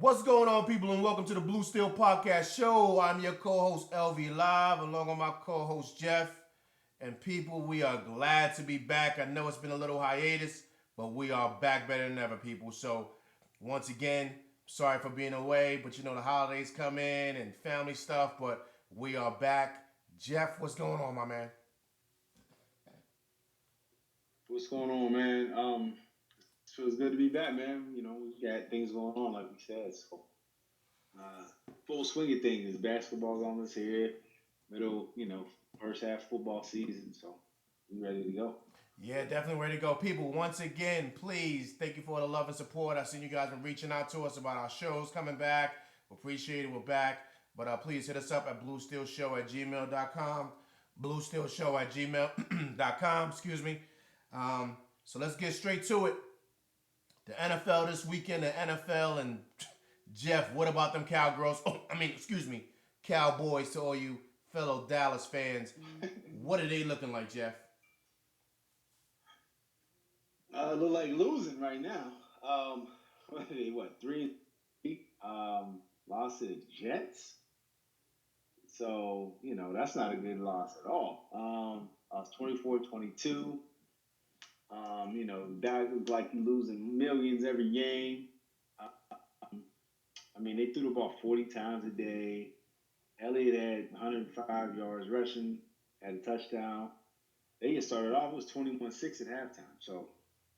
What's going on, people, and welcome to the Blue Steel Podcast Show. I'm your co-host LV Live, along with my co-host Jeff. And people, we are glad to be back. I know it's been a little hiatus, but we are back better than ever, people. So, once again, sorry for being away, but you know the holidays come in and family stuff, but we are back. Jeff, what's going on, my man? What's going on, man? It feels good to be back, man. We got things going on, like we said. So, full swing of things. Basketball's on this here, middle, first half football season. So, we ready to go. Yeah, definitely ready to go. People, once again, please, thank you for the love and support. I've seen you guys been reaching out to us about our shows coming back. We appreciate it. We're back. But please hit us up at bluesteelshow@gmail.com. Bluesteelshow@gmail.com, excuse me. So let's get straight to it. The NFL this weekend, the NFL, and Jeff, what about them Cowgirls? Excuse me, Cowboys to all you fellow Dallas fans. What are they looking like, Jeff? Look like losing right now. What are they, what, 3-3? Lost to the Jets. So, that's not a good loss at all. I was 24-22. That was like losing millions every game. Um, they threw the ball 40 times a day. Elliott had 105 yards rushing, had a touchdown. They get started off, it was 21-6 at halftime. So,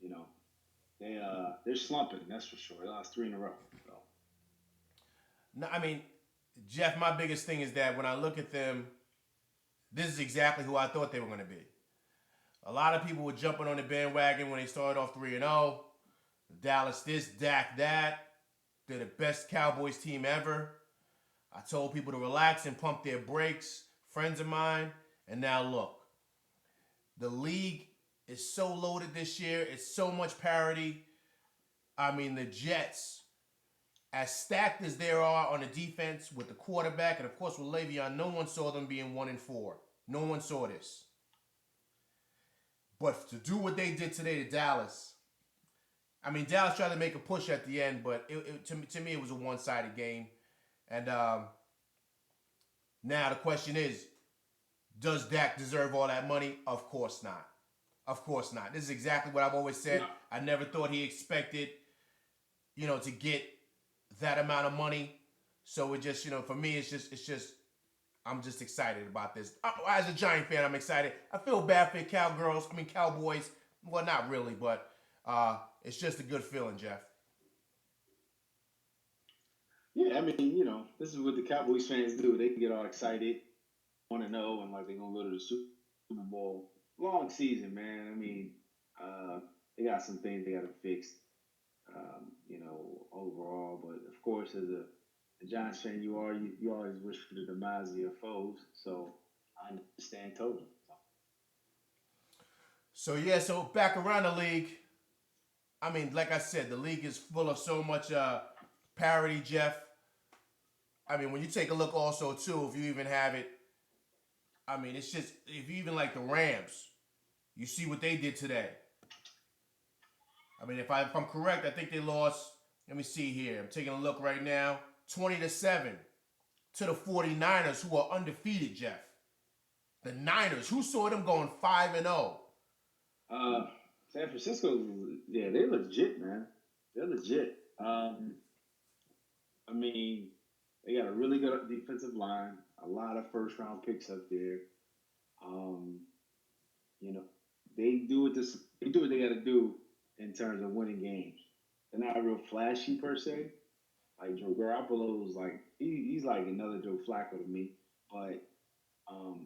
you know, they're slumping, that's for sure. They lost three in a row. So No, Jeff, my biggest thing is that when I look at them, this is exactly who I thought they were going to be. A lot of people were jumping on the bandwagon when they started off 3-0. Dallas this, Dak that. They're the best Cowboys team ever. I told people to relax and pump their brakes, friends of mine. And now look, the league is so loaded this year. It's so much parity. The Jets, as stacked as they are on the defense with the quarterback, and of course with Le'Veon, no one saw them being 1-4. No one saw this. But to do what they did today to Dallas, Dallas tried to make a push at the end, but to me, it was a one-sided game. And now the question is, does Dak deserve all that money? Of course not. Of course not. This is exactly what I've always said. no, I never thought he expected, to get that amount of money. So it just, for me, it's just, I'm just excited about this. As a Giant fan, I'm excited. I feel bad for Cowboys. Well, not really, but it's just a good feeling, Jeff. yeah, this is what the Cowboys fans do. They get all excited, want to know, and like they're gonna go to the Super Bowl. Long season, man. They got some things they got to fix, overall. But of course, as a Giants fan, you always wish for the demise of your foes. So I understand totally. So back around the league. Like I said, the league is full of so much parity, Jeff. When you take a look also too, if you even have it, it's just if you even like the Rams, you see what they did today. If I'm correct, I think they lost. Let me see here. I'm taking a look right now. 20-7 to the 49ers, who are undefeated, Jeff. The Niners, who saw them going 5-0? San Francisco, yeah, they're legit, man. They're legit. I mean, they got a really good defensive line, a lot of first round picks up there. Um, you know, they do what they got to do in terms of winning games. They're not real flashy per se. Like Joe Garoppolo is like he's like another Joe Flacco to me, but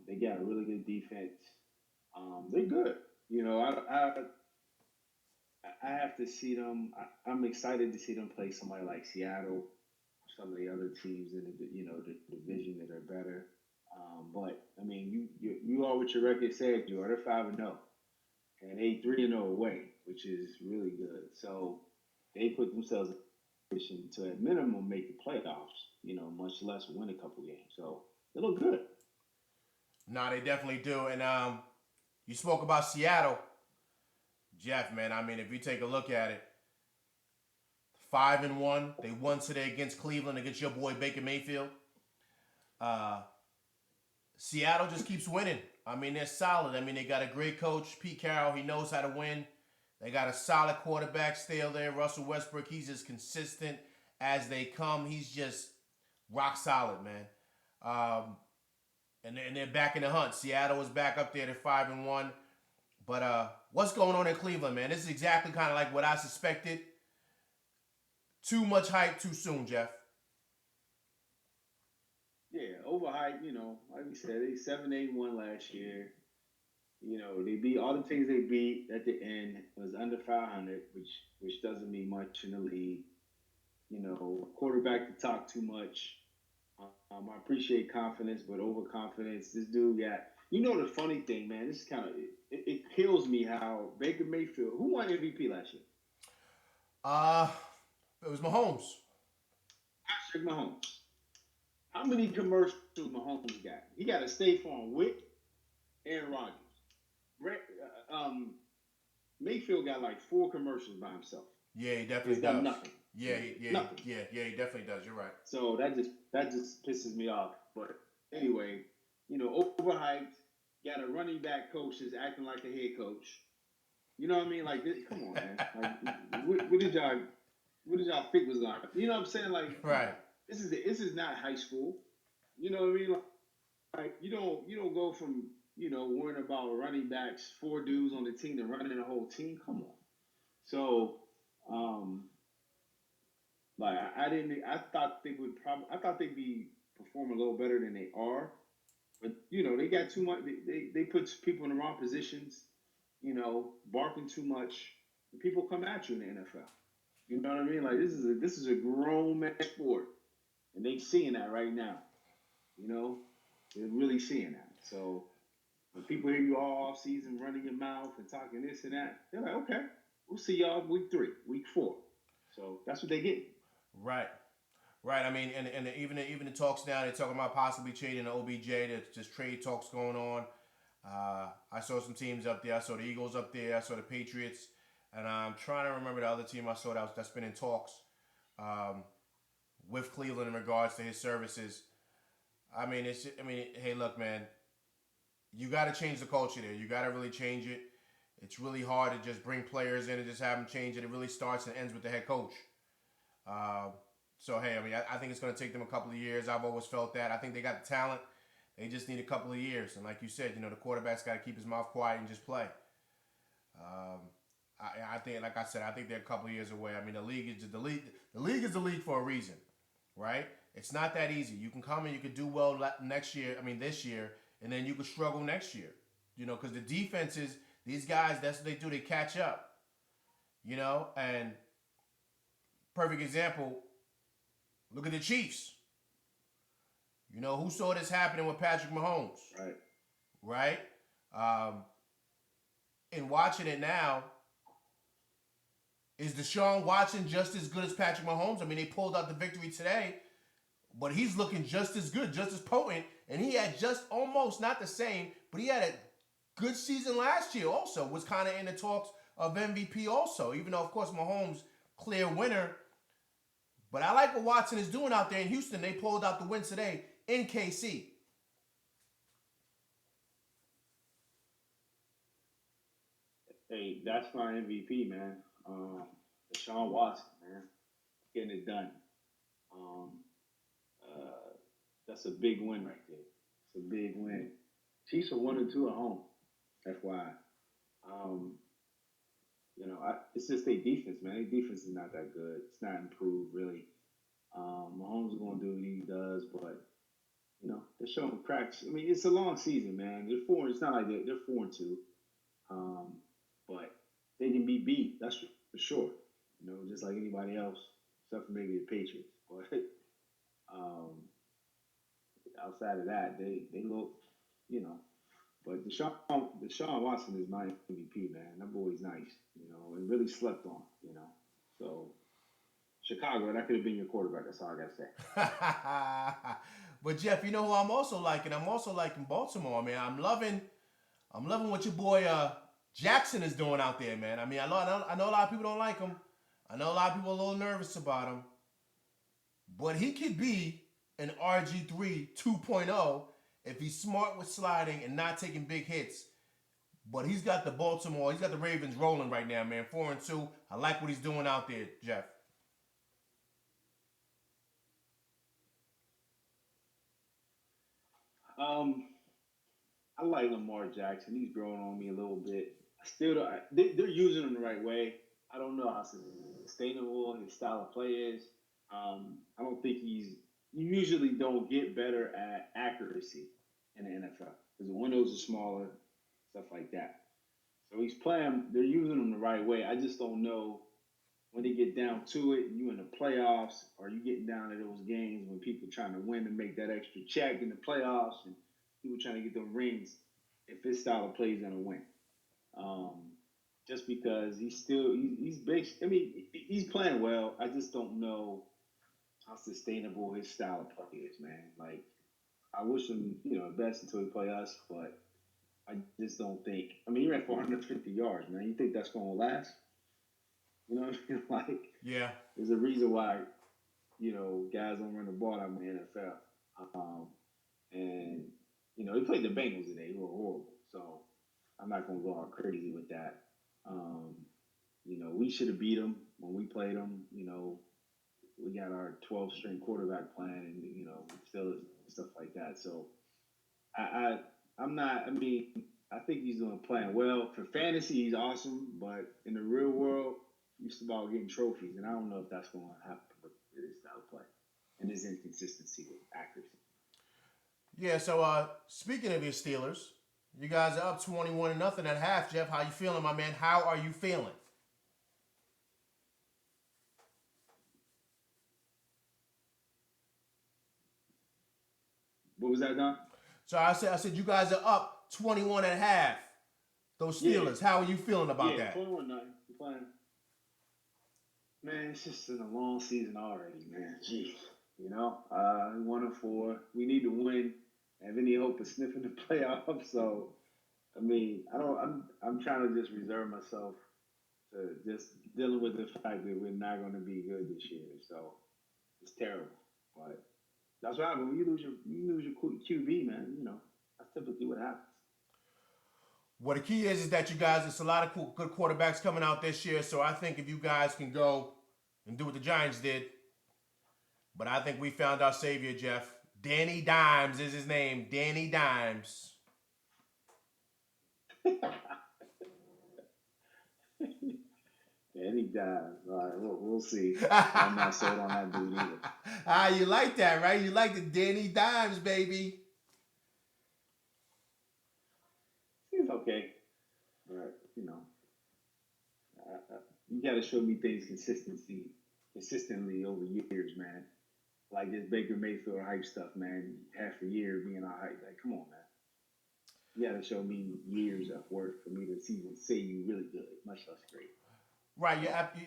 they got a really good defense. They're good. I have to see them. I'm excited to see them play somebody like Seattle, some of the other teams in the division that are better. But you are what your record said. You are they're 5-0, and they 3-0 away, which is really good. So they put themselves in a position to at minimum make the playoffs. Much less win a couple games. So they look good. No, they definitely do. And you spoke about Seattle, Jeff. Man, if you take a look at it, 5-1. They won today against Cleveland, against your boy Baker Mayfield. Seattle just keeps winning. I mean, they're solid. I mean, they got a great coach, Pete Carroll. He knows how to win. They got a solid quarterback still there. Russell Westbrook, he's as consistent as they come. He's just rock solid, man. And they're back in the hunt. Seattle is back up there at 5-1. But what's going on in Cleveland, man? This is exactly kind of like what I suspected. Too much hype too soon, Jeff. Yeah, overhyped. Like we said, they 7-8-1 last year. They beat all the teams they beat at the end was under 500, which doesn't mean much in the league. Quarterback to talk too much. I appreciate confidence, but overconfidence. This dude got. The funny thing, man. This is kind of it kills me how Baker Mayfield, who won MVP last year. It was Mahomes. Patrick Mahomes. How many commercials Mahomes got? He got a State Farm with Aaron Rodgers. Mayfield got like 4 commercials by himself. Yeah, he definitely He's does. done nothing. Nothing. Yeah, he definitely does. You're right. So that just pisses me off. But anyway, overhyped. Got a running back coach that's acting like a head coach. You know what I mean? Like, come on, man. Like, what did y'all think was going? You know what I'm saying? Like, right. This is not high school. You know what I mean? Like you don't go from worrying about running backs, 4 dudes on the team to running the whole team. Come on. So, I thought they'd be performing a little better than they are, but they got too much. They put people in the wrong positions. Barking too much. And people come at you in the NFL. You know what I mean? Like this is a grown man sport, and they seeing that right now. They're really seeing that. So when people hear you all off season running your mouth and talking this and that, they're like, okay, we'll see y'all week 3, week 4. So that's what they get. Right. I mean, and even the talks now, they're talking about possibly trading the OBJ. There's just trade talks going on. I saw some teams up there. I saw the Eagles up there. I saw the Patriots. And I'm trying to remember the other team I saw that's been in talks with Cleveland in regards to his services. I mean, hey, look, man, you got to change the culture there. You got to really change it. It's really hard to just bring players in and just have them change it. It really starts and ends with the head coach. So, hey, I mean, I think it's going to take them a couple of years. I've always felt that. I think they got the talent. They just need a couple of years. And like you said, the quarterback's got to keep his mouth quiet and just play. I think, like I said, I think they're a couple of years away. I mean, the league is the league for a reason, right? It's not that easy. You can come and you can do well this year, and then you could struggle next year, because the defenses, these guys, that's what they do. They catch up, and perfect example, look at the Chiefs. Who saw this happening with Patrick Mahomes? Right? And watching it now, is Deshaun Watson just as good as Patrick Mahomes? I mean, they pulled out the victory today, but he's looking just as good, just as potent, and he had just almost, not the same, but he had a good season last year also, was kind of in the talks of MVP also, even though, of course, Mahomes, clear winner. But I like what Watson is doing out there in Houston. They pulled out the win today in KC. Hey, that's my MVP, man. Deshaun Watson, man, getting it done. That's a big win right there. It's a big win. Chiefs are 1-2 at home. FYI. It's just their defense, man. Their defense is not that good. It's not improved really. Mahomes is going to do what he does, but they're showing cracks. I mean, it's a long season, man. They're 4. It's not like they're 4-2, but they can be beat. That's for sure. Just like anybody else, except for maybe the Patriots. But outside of that, they look, But Deshaun Watson is my MVP, man. That boy's nice, and really slept on, So Chicago, that could have been your quarterback. That's all I gotta say. But Jeff, who I'm also liking? I'm also liking Baltimore, man. I'm loving what your boy Jackson is doing out there, man. I mean, I know a lot of people don't like him. I know a lot of people are a little nervous about him, but he could be an RG3 2.0 if he's smart with sliding and not taking big hits. But he's got he's got the Ravens rolling right now, man. 4-2. I like what he's doing out there, Jeff. Um, I like Lamar Jackson. He's growing on me a little bit. I still don't, they're using him the right way. I don't know how sustainable his style of play is. I don't think you usually don't get better at accuracy in the NFL because the windows are smaller, stuff like that. So he's playing, they're using him the right way. I just don't know when they get down to it, you in the playoffs, or you getting down to those games when people trying to win and make that extra check in the playoffs, and people trying to get them rings. If his style of play is gonna win, um, just because he's big. I mean, he's playing well. I just don't know how sustainable his style of play is, man. Like I wish him, the best until he play us, but I just don't think. I mean, he ran for 150 yards, man. You think that's gonna last? You know what I mean? Like, Yeah. there's a reason why, guys don't run the ball out in the NFL. Um, and, he played the Bengals today, who were horrible. So I'm not going to go all crazy with that. Um, we should have beat them when we played them. We got our 12-string quarterback playing and, still stuff like that. So I'm not, I mean, I think he's doing playing well. For fantasy, he's awesome. But in the real world, he's about getting trophies. And I don't know if that's going to happen with his style of play and his inconsistency with accuracy. Yeah, so speaking of your Steelers, you guys are up 21-0 at half, Jeff. How you feeling, my man? How are you feeling? What was that, Don? So I said you guys are up 21 at half. Those Steelers. Yeah. How are you feeling about Yeah, that? 21 nothing. We're playing. Man, it's just in a long season already, man. Jeez. 1-4. We need to win. Have any hope of sniffing the playoffs? So, I mean, I don't. I'm trying to just reserve myself to just dealing with the fact that we're not going to be good this year. So it's terrible, but that's what happens when you lose your QB, man. That's typically what happens. Well, the key is that you guys, it's a lot of good quarterbacks coming out this year. So I think if you guys can go and do what the Giants did, but I think we found our savior, Jeff. Danny Dimes is his name. Danny Dimes. Yeah, he died. All right, we'll see. I'm not sold on that dude either. You like that, right? You like the Danny Dimes, baby. He's okay, but you got to show me things consistently over years, man. Like this Baker Mayfield hype stuff, man. Half a year being all hype, like come on, man. You got to show me years of work for me to even say you really good, much less great. Right.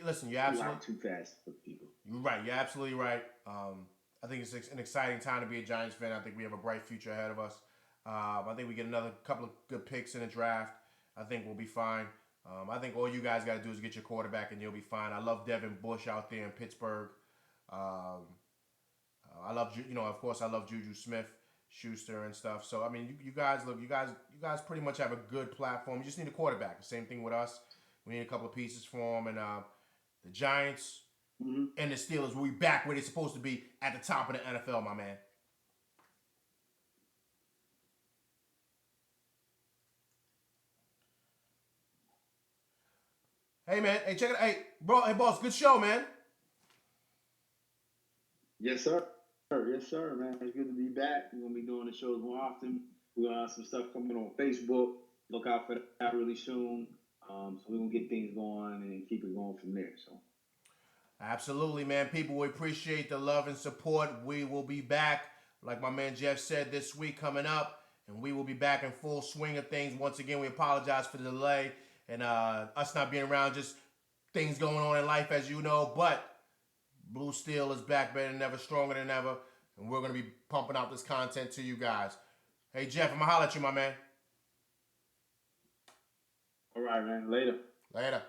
Listen. You're You absolutely. like too fast for people. You're right. You're absolutely right. I think it's an exciting time to be a Giants fan. I think we have a bright future ahead of us. I think we get another couple of good picks in the draft. I think we'll be fine. I think all you guys got to do is get your quarterback and you'll be fine. I love Devin Bush out there in Pittsburgh. Um, I love, of course, I love Juju Smith, Schuster and stuff. So I mean, you guys look, you guys pretty much have a good platform. You just need a quarterback. The same thing with us. We need a couple of pieces for them, and the Giants and the Steelers will be back where they're supposed to be at the top of the NFL, my man. Hey man, hey check it. Hey bro, hey boss, good show, man. Yes, sir. Yes, sir, man. It's good to be back. We're gonna be doing the shows more often. We're gonna have some stuff coming on Facebook. Look out for that really soon. So we're gonna get things going and keep it going from there. So Absolutely, man. People, we appreciate the love and support. We will be back, like my man Jeff said, this week coming up, and we will be back in full swing of things. Once again, we apologize for the delay and us not being around, just things going on in life, as you know. But Blue Steel is back better than ever, stronger than ever, and we're going to be pumping out this content to you guys. Hey, Jeff, I'm going to holler at you, my man. all right, man. Later. Later.